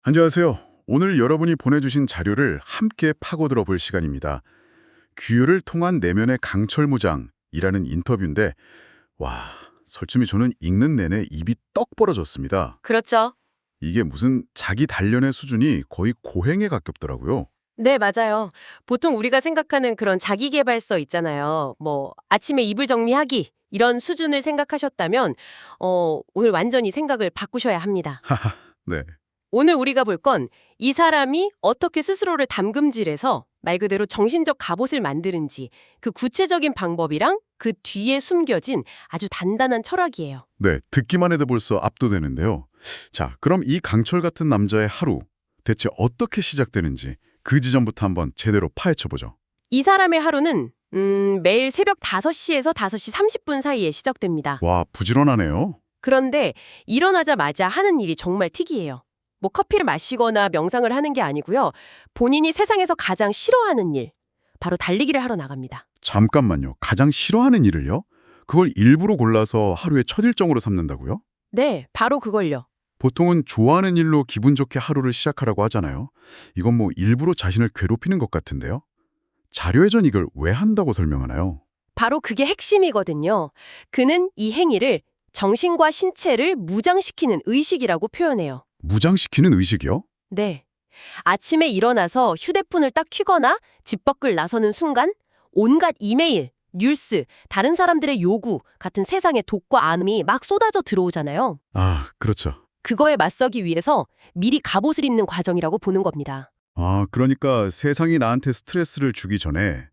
안녕하세요. 오늘 여러분이 보내주신 자료를 함께 파고들어 볼 시간입니다. 규율을 통한 내면의 강철무장이라는 인터뷰인데, 와, 솔직히 저는 읽는 내내 입이 떡 벌어졌습니다. 그렇죠. 이게 무슨 자기 단련의 수준이 거의 고행에 가깝더라고요. 네, 맞아요. 보통 우리가 생각하는 그런 자기계발서 있잖아요. 아침에 이불 정리하기 이런 수준을 생각하셨다면 오늘 완전히 생각을 바꾸셔야 합니다. 하하, 네. 오늘 우리가 볼 건 이 사람이 어떻게 스스로를 담금질해서 말 그대로 정신적 갑옷을 만드는지 그 구체적인 방법이랑 그 뒤에 숨겨진 아주 단단한 철학이에요. 네, 듣기만 해도 벌써 압도되는데요. 자, 그럼 이 강철 같은 남자의 하루, 대체 어떻게 시작되는지 그 지점부터 한번 제대로 파헤쳐보죠. 이 사람의 하루는 매일 새벽 5시에서 5시 30분 사이에 시작됩니다. 와, 부지런하네요. 그런데 일어나자마자 하는 일이 정말 특이해요. 커피를 마시거나 명상을 하는 게 아니고요. 본인이 세상에서 가장 싫어하는 일, 바로 달리기를 하러 나갑니다. 잠깐만요. 가장 싫어하는 일을요? 그걸 일부러 골라서 하루의 첫 일정으로 삼는다고요? 네, 바로 그걸요. 보통은 좋아하는 일로 기분 좋게 하루를 시작하라고 하잖아요. 이건 뭐 일부러 자신을 괴롭히는 것 같은데요. 자료에전 이걸 왜 한다고 설명하나요? 바로 그게 핵심이거든요. 그는 이 행위를 정신과 신체를 무장시키는 의식이라고 표현해요. 무장시키는 의식이요? 네. 아침에 일어나서 휴대폰을 딱 켜거나 집 밖을 나서는 순간 온갖 이메일, 뉴스, 다른 사람들의 요구 같은 세상의 독과 암이 막 쏟아져 들어오잖아요. 아, 그렇죠. 그거에 맞서기 위해서 미리 갑옷을 입는 과정이라고 보는 겁니다. 아, 그러니까 세상이 나한테 스트레스를 주기 전에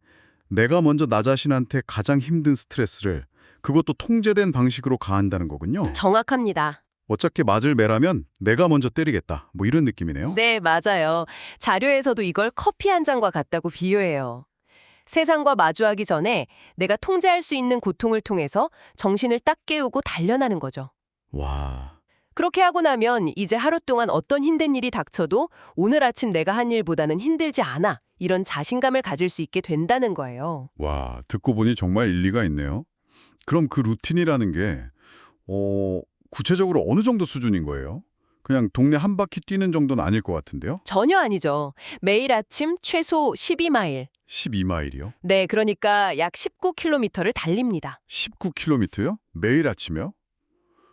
내가 먼저 나 자신한테 가장 힘든 스트레스를 그것도 통제된 방식으로 가한다는 거군요. 정확합니다. 어차피 맞을 매라면 내가 먼저 때리겠다. 뭐 이런 느낌이네요. 네, 맞아요. 자료에서도 이걸 커피 한 잔과 같다고 비유해요. 세상과 마주하기 전에 내가 통제할 수 있는 고통을 통해서 정신을 딱 깨우고 단련하는 거죠. 와, 그렇게 하고 나면 이제 하루 동안 어떤 힘든 일이 닥쳐도 오늘 아침 내가 한 일보다는 힘들지 않아. 이런 자신감을 가질 수 있게 된다는 거예요. 듣고 보니 정말 일리가 있네요. 그럼 그 루틴이라는 게 구체적으로 어느 정도 수준인 거예요? 그냥 동네 한 바퀴 뛰는 정도는 아닐 것 같은데요? 전혀 아니죠. 매일 아침 최소 12마일. 12마일이요? 네, 그러니까 약 19km를 달립니다. 19km요? 매일 아침에요?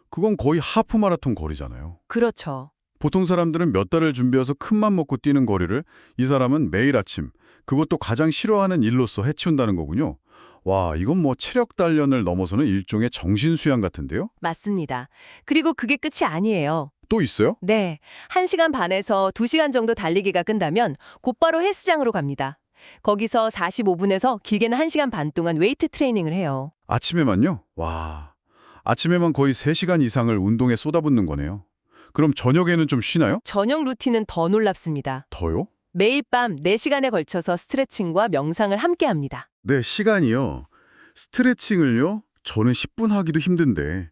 그건 거의 하프 마라톤 거리잖아요. 그렇죠. 보통 사람들은 몇 달을 준비해서 큰맘 먹고 뛰는 거리를 이 사람은 매일 아침, 그것도 가장 싫어하는 일로서 해치운다는 거군요. 와, 이건 뭐 체력 단련을 넘어서는 일종의 정신 수양 같은데요? 맞습니다. 그리고 그게 끝이 아니에요. 또 있어요? 네, 1시간 반에서 2시간 정도 달리기가 끝나면 곧바로 헬스장으로 갑니다. 거기서 45분에서 길게는 1시간 반 동안 웨이트 트레이닝을 해요. 아침에만요? 와, 아침에만 거의 3시간 이상을 운동에 쏟아붓는 거네요. 그럼 저녁에는 좀 쉬나요? 저녁 루틴은 더 놀랍습니다. 더요? 매일 밤 4시간에 걸쳐서 스트레칭과 명상을 함께 합니다. 네, 시간이요. 스트레칭을요? 저는 10분 하기도 힘든데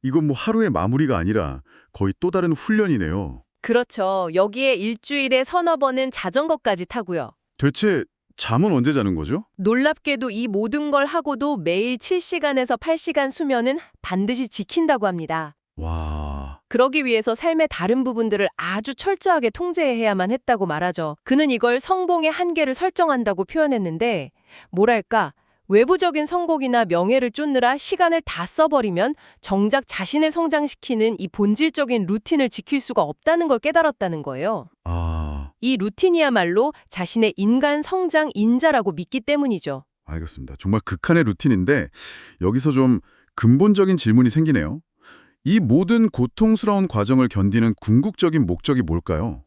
이건 뭐 하루의 마무리가 아니라 거의 또 다른 훈련이네요. 그렇죠. 여기에 일주일에 서너 번은 자전거까지 타고요. 대체 잠은 언제 자는 거죠? 놀랍게도 이 모든 걸 하고도 매일 7시간에서 8시간 수면은 반드시 지킨다고 합니다. 와, 그러기 위해서 삶의 다른 부분들을 아주 철저하게 통제해야만 했다고 말하죠. 그는 이걸 성공의 한계를 설정한다고 표현했는데, 뭐랄까, 외부적인 성공이나 명예를 쫓느라 시간을 다 써버리면 정작 자신을 성장시키는 이 본질적인 루틴을 지킬 수가 없다는 걸 깨달았다는 거예요. 이 루틴이야말로 자신의 인간 성장 인자라고 믿기 때문이죠. 알겠습니다. 정말 극한의 루틴인데 여기서 좀 근본적인 질문이 생기네요. 이 모든 고통스러운 과정을 견디는 궁극적인 목적이 뭘까요?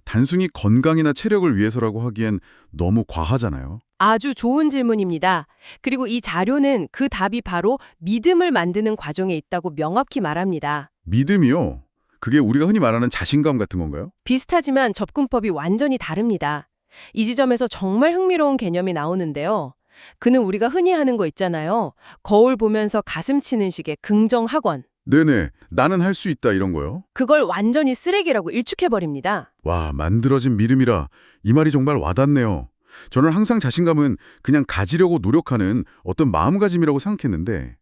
단순히 건강이나 체력을 위해서라고 하기엔 너무 과하잖아요. 아주 좋은 질문입니다. 그리고 이 자료는 그 답이 바로 믿음을 만드는 과정에 있다고 명확히 말합니다. 믿음이요? 그게 우리가 흔히 말하는 자신감 같은 건가요? 비슷하지만 접근법이 완전히 다릅니다. 이 지점에서 정말 흥미로운 개념이 나오는데요. 그는 우리가 흔히 하는 거 있잖아요. 거울 보면서 가슴 치는 식의 긍정학원. 네네, 나는 할 수 있다 이런 거요? 그걸 완전히 쓰레기라고 일축해버립니다. 와, 만들어진 믿음이라 이 말이 정말 와닿네요. 저는 항상 자신감은 그냥 가지려고 노력하는 어떤 마음가짐이라고 생각했는데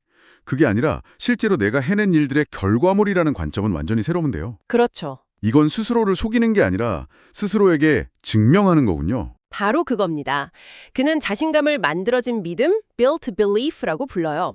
그게 아니라 실제로 내가 해낸 일들의 결과물이라는 관점은 완전히 새로운데요. 그렇죠. 이건 스스로를 속이는 게 아니라 스스로에게 증명하는 거군요. 바로 그겁니다. 그는 자신감을 만들어진 믿음, built belief라고 불러요.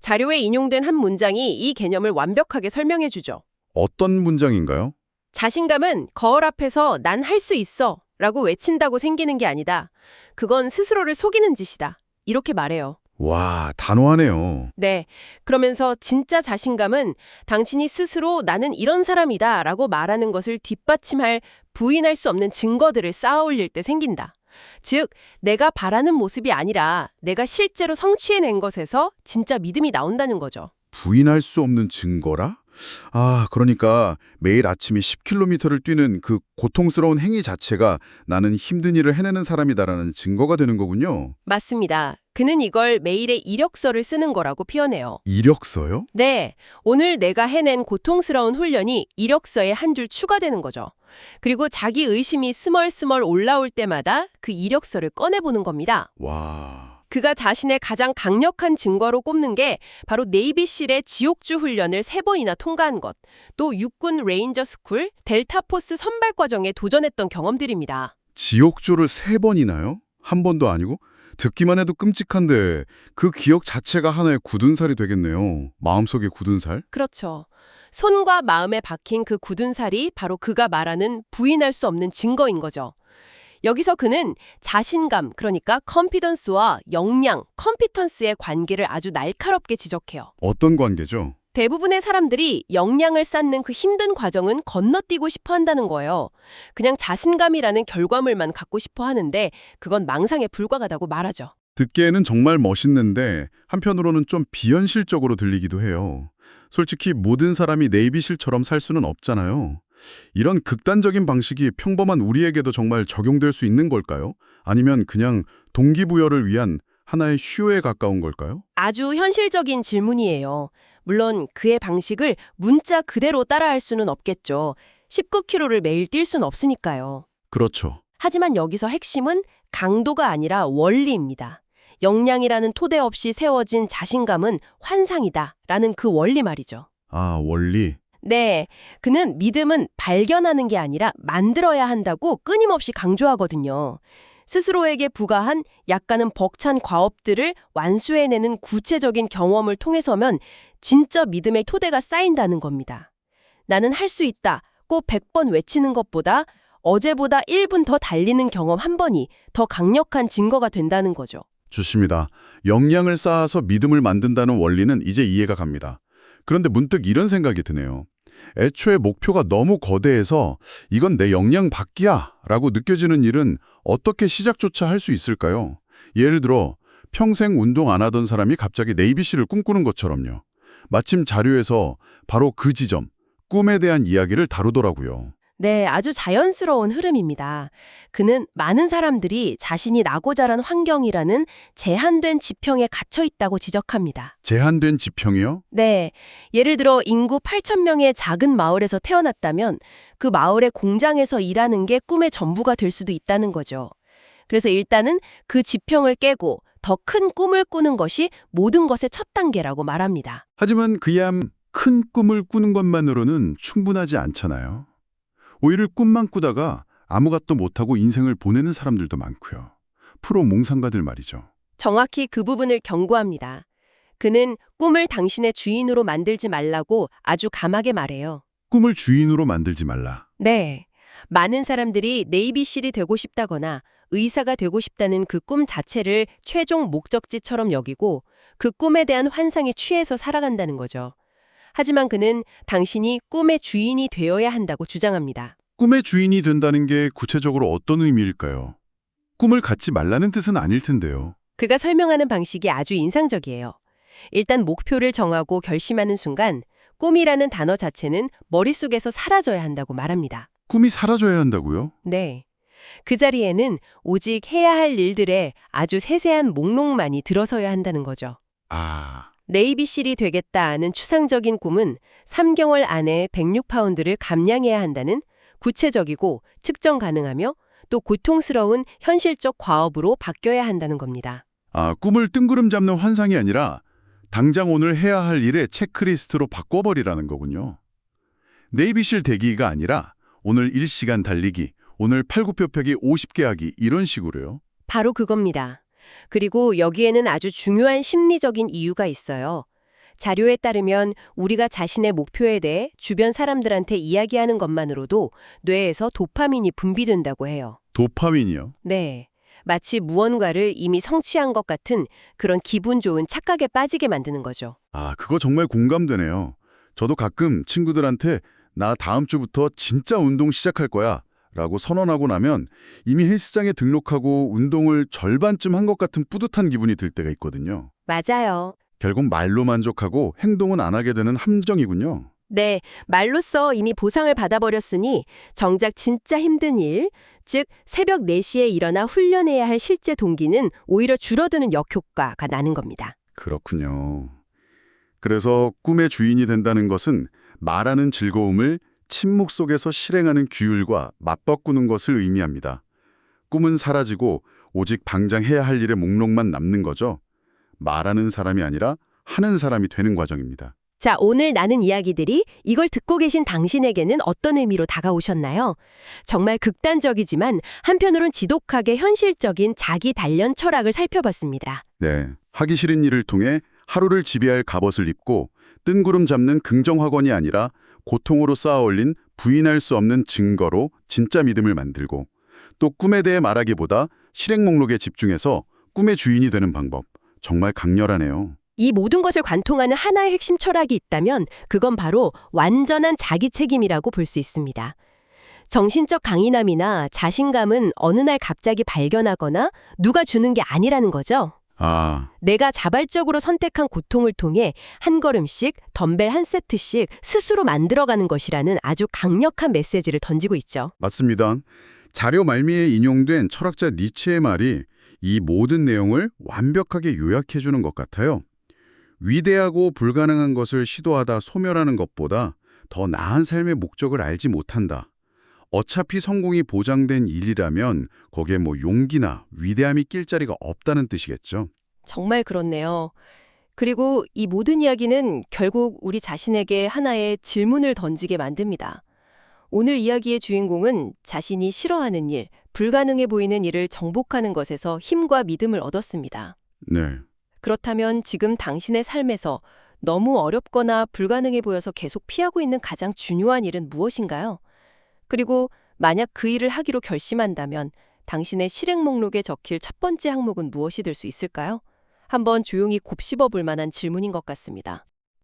자료에 인용된 한 문장이 이 개념을 완벽하게 설명해 주죠. 어떤 문장인가요? 자신감은 거울 앞에서 난 할 수 있어 라고 외친다고 생기는 게 아니다. 그건 스스로를 속이는 짓이다. 이렇게 말해요. 와, 단호하네요. 네. 그러면서 진짜 자신감은 당신이 스스로 나는 이런 사람이다 라고 말하는 것을 뒷받침할 부인할 수 없는 증거들을 쌓아 올릴 때 생긴다. 즉, 내가 바라는 모습이 아니라 내가 실제로 성취해낸 것에서 진짜 믿음이 나온다는 거죠. 부인할 수 없는 증거라? 아, 그러니까 매일 아침에 10km를 뛰는 그 고통스러운 행위 자체가 나는 힘든 일을 해내는 사람이다라는 증거가 되는 거군요. 맞습니다. 그는 이걸 매일의 이력서를 쓰는 거라고 표현해요. 이력서요? 네, 오늘 내가 해낸 고통스러운 훈련이 이력서에 한 줄 추가되는 거죠. 그리고 자기 의심이 스멀스멀 올라올 때마다 그 이력서를 꺼내보는 겁니다. 와, 그가 자신의 가장 강력한 증거로 꼽는 게 바로 네이비실의 지옥주 훈련을 3번이나 통과한 것, 또 육군 레인저 스쿨, 델타포스 선발 과정에 도전했던 경험들입니다. 지옥조를 3번이나요? 한 번도 아니고? 듣기만 해도 끔찍한데 그 기억 자체가 하나의 굳은 살이 되겠네요. 마음속의 굳은 살? 그렇죠. 손과 마음에 박힌 그 굳은 살이 바로 그가 말하는 부인할 수 없는 증거인 거죠. 여기서 그는 자신감, 그러니까 컨피던스와 역량, 컴피턴스의 관계를 아주 날카롭게 지적해요. 어떤 관계죠? 대부분의 사람들이 역량을 쌓는 그 힘든 과정은 건너뛰고 싶어 한다는 거예요. 그냥 자신감이라는 결과물만 갖고 싶어 하는데 그건 망상에 불과하다고 말하죠. 듣기에는 정말 멋있는데 한편으로는 좀 비현실적으로 들리기도 해요. 솔직히 모든 사람이 네이비실처럼 살 수는 없잖아요. 이런 극단적인 방식이 평범한 우리에게도 정말 적용될 수 있는 걸까요? 아니면 그냥 동기부여를 위한 하나의 쇼에 가까운 걸까요? 아주 현실적인 질문이에요. 물론 그의 방식을 문자 그대로 따라할 수는 없겠죠. 19km를 매일 뛸 수는 없으니까요. 그렇죠. 하지만 여기서 핵심은 강도가 아니라 원리입니다. 역량이라는 토대 없이 세워진 자신감은 환상이다 라는 그 원리 말이죠. 아, 원리. 네, 그는 믿음은 발견하는 게 아니라 만들어야 한다고 끊임없이 강조하거든요. 스스로에게 부과한 약간은 벅찬 과업들을 완수해내는 구체적인 경험을 통해서면 진짜 믿음의 토대가 쌓인다는 겁니다. 나는 할 수 있다, 꼭 100번 외치는 것보다 어제보다 1분 더 달리는 경험 한 번이 더 강력한 증거가 된다는 거죠. 좋습니다. 역량을 쌓아서 믿음을 만든다는 원리는 이제 이해가 갑니다. 그런데 문득 이런 생각이 드네요. 애초에 목표가 너무 거대해서 이건 내 역량 밖이야 라고 느껴지는 일은 어떻게 시작조차 할 수 있을까요? 예를 들어 평생 운동 안 하던 사람이 갑자기 네이비실을 꿈꾸는 것처럼요. 마침 자료에서 바로 그 지점, 꿈에 대한 이야기를 다루더라고요. 네, 아주 자연스러운 흐름입니다. 그는 많은 사람들이 자신이 나고 자란 환경이라는 제한된 지평에 갇혀 있다고 지적합니다. 제한된 지평이요? 네, 예를 들어 인구 8,000명의 작은 마을에서 태어났다면 그 마을의 공장에서 일하는 게 꿈의 전부가 될 수도 있다는 거죠. 그래서 일단은 그 지평을 깨고 더 큰 꿈을 꾸는 것이 모든 것의 첫 단계라고 말합니다. 하지만 그야 큰 꿈을 꾸는 것만으로는 충분하지 않잖아요. 오히려 꿈만 꾸다가 아무것도 못하고 인생을 보내는 사람들도 많고요. 프로 몽상가들 말이죠. 정확히 그 부분을 경고합니다. 그는 꿈을 당신의 주인으로 만들지 말라고 아주 감하게 말해요. 꿈을 주인으로 만들지 말라. 네. 많은 사람들이 네이비실이 되고 싶다거나 의사가 되고 싶다는 그 꿈 자체를 최종 목적지처럼 여기고 그 꿈에 대한 환상에 취해서 살아간다는 거죠. 하지만 그는 당신이 꿈의 주인이 되어야 한다고 주장합니다. 꿈의 주인이 된다는 게 구체적으로 어떤 의미일까요? 꿈을 갖지 말라는 뜻은 아닐 텐데요. 그가 설명하는 방식이 아주 인상적이에요. 일단 목표를 정하고 결심하는 순간 꿈이라는 단어 자체는 머릿속에서 사라져야 한다고 말합니다. 꿈이 사라져야 한다고요? 네. 그 자리에는 오직 해야 할 일들의 아주 세세한 목록만이 들어서야 한다는 거죠. 아, 네이비실이 되겠다는 추상적인 꿈은 3개월 안에 106파운드를 감량해야 한다는 구체적이고 측정 가능하며 또 고통스러운 현실적 과업으로 바뀌어야 한다는 겁니다. 꿈을 뜬구름 잡는 환상이 아니라 당장 오늘 해야 할 일의 체크리스트로 바꿔버리라는 거군요. 네이비실 대기가 아니라 오늘 1시간 달리기, 오늘 팔굽혀펴기 50개 하기 이런 식으로요. 바로 그겁니다. 그리고 여기에는 아주 중요한 심리적인 이유가 있어요. 자료에 따르면 우리가 자신의 목표에 대해 주변 사람들한테 이야기하는 것만으로도 뇌에서 도파민이 분비된다고 해요. 도파민이요. 네. 마치 무언가를 이미 성취한 것 같은 그런 기분 좋은 착각에 빠지게 만드는 거죠. 아, 그거 정말 공감되네요. 저도 가끔 친구들한테 나 다음 주부터 진짜 운동 시작할 거야 라고 선언하고 나면 이미 헬스장에 등록하고 운동을 절반쯤 한 것 같은 뿌듯한 기분이 들 때가 있거든요. 맞아요. 결국 말로 만족하고 행동은 안 하게 되는 함정이군요. 네, 말로써 이미 보상을 받아버렸으니 정작 진짜 힘든 일, 즉 새벽 4시에 일어나 훈련해야 할 실제 동기는 오히려 줄어드는 역효과가 나는 겁니다. 그렇군요. 그래서 꿈의 주인이 된다는 것은 말하는 즐거움을 침묵 속에서 실행하는 규율과 맞바꾸는 것을 의미합니다. 꿈은 사라지고 오직 당장 해야 할 일의 목록만 남는 거죠. 말하는 사람이 아니라 하는 사람이 되는 과정입니다. 자, 오늘 나눈 이야기들이 이걸 듣고 계신 당신에게는 어떤 의미로 다가오셨나요? 정말 극단적이지만 한편으론 지독하게 현실적인 자기 단련 철학을 살펴봤습니다. 네, 하기 싫은 일을 통해 하루를 지배할 갑옷을 입고 뜬구름 잡는 긍정확언이 아니라 고통으로 쌓아올린 부인할 수 없는 증거로 진짜 믿음을 만들고 또 꿈에 대해 말하기보다 실행 목록에 집중해서 꿈의 주인이 되는 방법, 정말 강렬하네요. 이 모든 것을 관통하는 하나의 핵심 철학이 있다면 그건 바로 완전한 자기 책임이라고 볼 수 있습니다. 정신적 강인함이나 자신감은 어느 날 갑자기 발견하거나 누가 주는 게 아니라는 거죠. 아, 내가 자발적으로 선택한 고통을 통해 한 걸음씩, 덤벨 한 세트씩 스스로 만들어가는 것이라는 아주 강력한 메시지를 던지고 있죠. 맞습니다. 자료 말미에 인용된 철학자 니체의 말이 이 모든 내용을 완벽하게 요약해주는 것 같아요. 위대하고 불가능한 것을 시도하다 소멸하는 것보다 더 나은 삶의 목적을 알지 못한다. 어차피 성공이 보장된 일이라면 거기에 용기나 위대함이 낄 자리가 없다는 뜻이겠죠. 정말 그렇네요. 그리고 이 모든 이야기는 결국 우리 자신에게 하나의 질문을 던지게 만듭니다. 오늘 이야기의 주인공은 자신이 싫어하는 일, 불가능해 보이는 일을 정복하는 것에서 힘과 믿음을 얻었습니다. 네. 그렇다면 지금 당신의 삶에서 너무 어렵거나 불가능해 보여서 계속 피하고 있는 가장 중요한 일은 무엇인가요? 그리고 만약 그 일을 하기로 결심한다면 당신의 실행 목록에 적힐 첫 번째 항목은 무엇이 될 수 있을까요? 한번 조용히 곱씹어 볼 만한 질문인 것 같습니다.